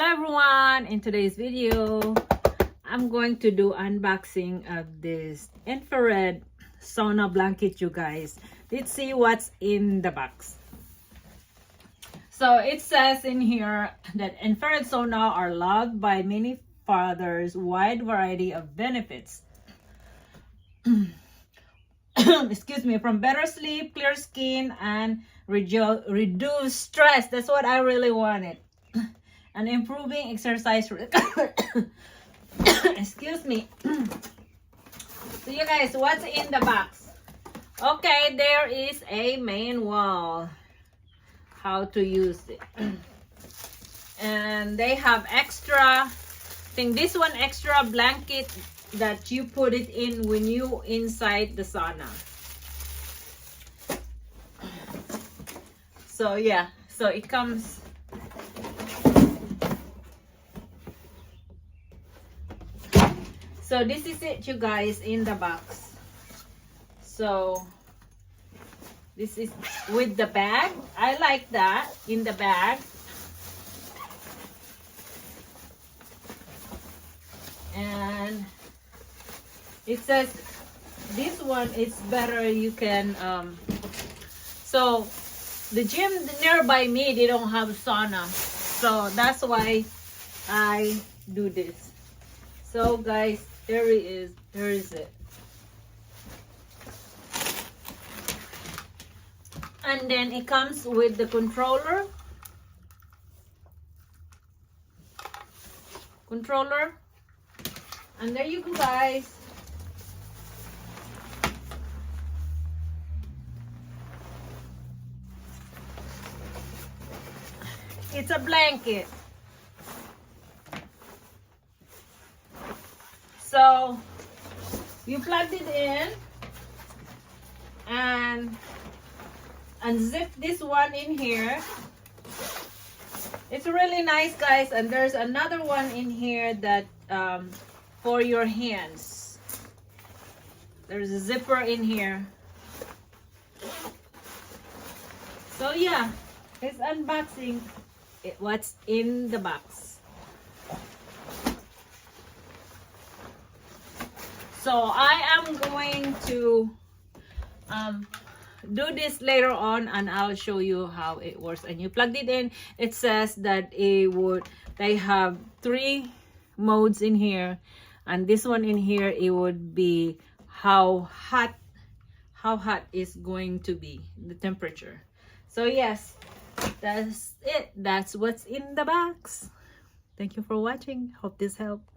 Hello everyone, in today's video I'm going to do unboxing of this infrared sauna blanket, you guys. Let's see what's in the box. So it says in here that infrared sauna are loved by many fathers, wide variety of benefits. Excuse me, from better sleep, clear skin, and reduce stress. That's what I really wanted. And improving exercise. Excuse me. So you guys, what's in the box? Okay, there is a manual how to use it. And they have extra, I think this one extra blanket that you put it in when you inside the sauna. So yeah, so it comes. So this is it, you guys, in the box. So this is with the bag. I like that in the bag. And it says this one is better. You can so the gym nearby me, they don't have sauna, so that's why I do this. So guys, there it is. There is it. And then it comes with the controller. And there you go, guys. It's a blanket. So you plugged it in and unzip this one in here. It's really nice, guys. And there's another one in here that for your hands. There's a zipper in here. So yeah, it's unboxing what's in the box. So I am going to do this later on, and I'll show you how it works. And you plugged it in. It says that they have 3 modes in here, and this one in here, it would be how hot is going to be the temperature. So yes, that's it. That's what's in the box. Thank you for watching. Hope this helped.